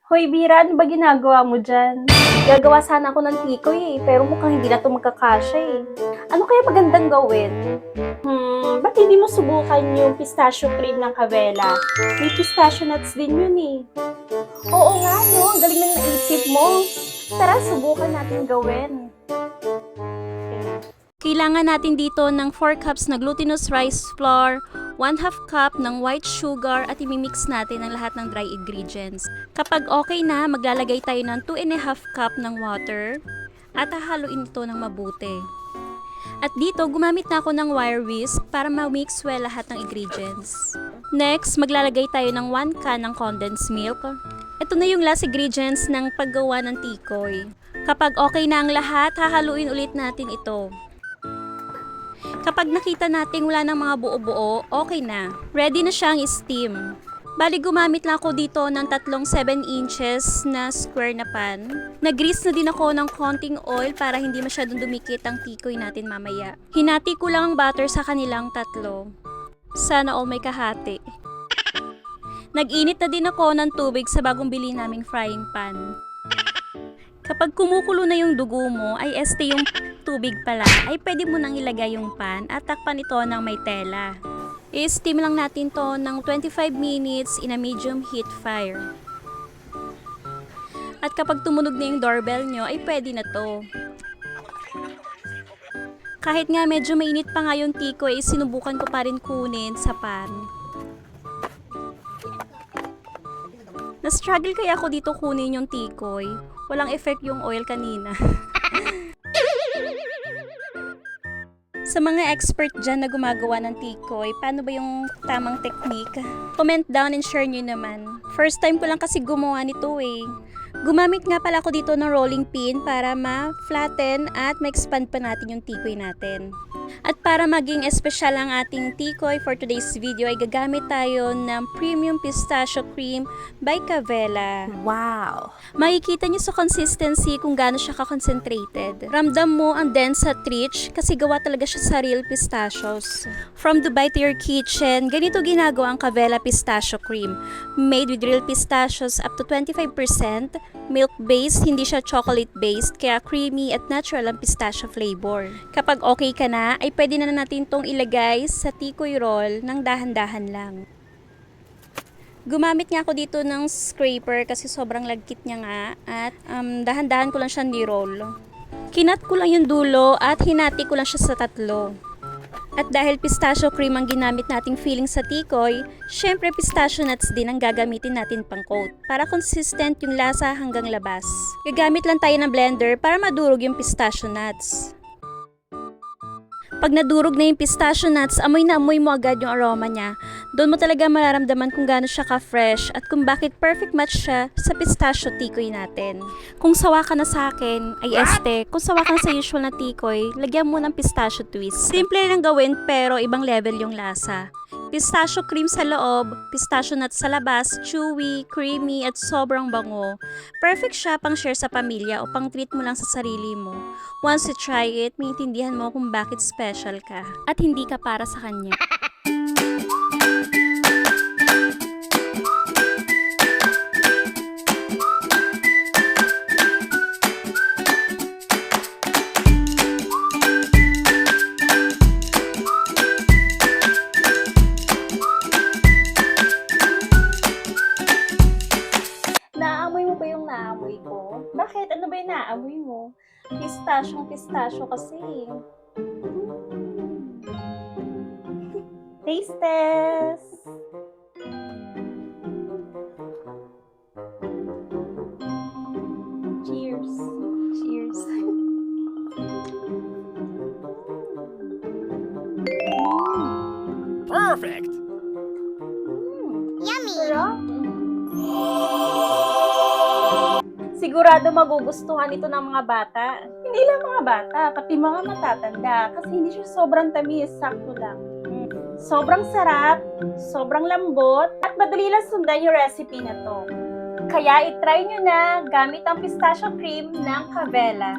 Hoy, Bira, ano ba ginagawa mo dyan? Gagawa sana ako ng tikoy pero mukhang hindi na ito magkakasya Ano kaya magandang gawin? Ba't hindi mo subukan yung pistachio cream ng Cavella? May pistachio nuts din yun Oo nga, no? Ang galing ng naisip mo. Tara, subukan natin gawin. Kailangan natin dito ng 4 cups na glutinous rice flour, 1/2 cup ng white sugar at imimix natin ang lahat ng dry ingredients. Kapag okay na, maglalagay tayo ng 2.5 cup ng water at hahaluin ito ng mabuti. At dito, gumamit na ako ng wire whisk para ma-mix well lahat ng ingredients. Next, maglalagay tayo ng 1 can ng condensed milk. Ito na yung last ingredients ng paggawa ng tikoy. Kapag okay na ang lahat, hahaluin ulit natin ito. Kapag nakita natin wala ng mga buo-buo, okay na. Ready na siyang steam. Bali gumamit lang ako dito ng tatlong 7 inches na square na pan. Nag-grease na din ako ng konting oil para hindi masyadong dumikit ang tikoy natin mamaya. Hinati ko lang ang butter sa kanilang tatlo. Sana all may kahati. Nag-init na din ako ng tubig sa bagong bili naming frying pan. Kapag kumukulo na yung dugo mo, ay yung tubig pala, ay pwede mo nang ilagay yung pan at takpan ito ng may tela. I-steam lang natin to ng 25 minutes in a medium heat fire. At kapag tumunog na yung doorbell nyo, ay pwede na to. Kahit nga medyo mainit pa nga yung tikoy, sinubukan ko pa rin kunin sa pan. Na-struggle kaya ako dito kunin yung tikoy. Walang effect yung oil kanina. Sa mga expert dyan na gumagawa ng tikoy, paano ba yung tamang technique? Comment down and share nyo naman. First time ko lang kasi gumawa nito Gumamit nga pala ako dito ng rolling pin para ma-flatten at ma-expand pa natin yung tikoy natin. At para maging espesyal ang ating tikoy for today's video ay gagamit tayo ng Premium Pistachio Cream by Cavella. Wow! Makikita niyo sa consistency kung gaano siya ka-concentrated. Ramdam mo ang dense at rich kasi gawa talaga siya sa real pistachios. From Dubai to your kitchen, ganito ginagawa ang Cavella Pistachio Cream. Made with real pistachios up to 25%, milk-based, hindi siya chocolate-based, kaya creamy at natural ang pistachio flavor. Kapag okay ka na, ay pwede na natin tong ilagay sa tikoy roll ng dahan-dahan lang. Gumamit nga ako dito ng scraper kasi sobrang lagkit niya nga at dahan-dahan ko lang siya ni-roll. Kinat ko lang yung dulo at hinati ko lang siya sa tatlo. At dahil pistachio cream ang ginamit nating filling sa tikoy, syempre pistachio nuts din ang gagamitin natin pang coat para consistent yung lasa hanggang labas. Gagamit lang tayo ng blender para madurog yung pistachio nuts. Pag nadurog na yung pistachio nuts, amoy na amoy mo agad yung aroma niya. Doon mo talaga mararamdaman kung gaano siya ka-fresh at kung bakit perfect match siya sa pistachio tikoy natin. Kung sawa ka na sa akin, kung sawa ka na sa usual na tikoy, lagyan mo ng pistachio twist. Simple lang gawin pero ibang level yung lasa. Pistachio cream sa loob, pistachio nuts sa labas, chewy, creamy at sobrang bango. Perfect siya pang share sa pamilya o pang treat mo lang sa sarili mo. Once you try it, maintindihan mo kung bakit special ka at hindi ka para sa kanya. Naamoy mo ba yung naamoy ko? Bakit? Ano ba yung naamoy mo? Pistachio kasi. Taste test! Cheers! Cheers! Perfect! Yummy! Sarap! Sigurado magugustuhan ito ng mga bata. Hindi lang mga bata, pati mga matatanda. Kasi hindi siya sobrang tamis, sakto lang. Sobrang sarap, sobrang lambot, at madali lang sundan yung recipe na to. Kaya itry nyo na gamit ang pistachio cream ng Cavella.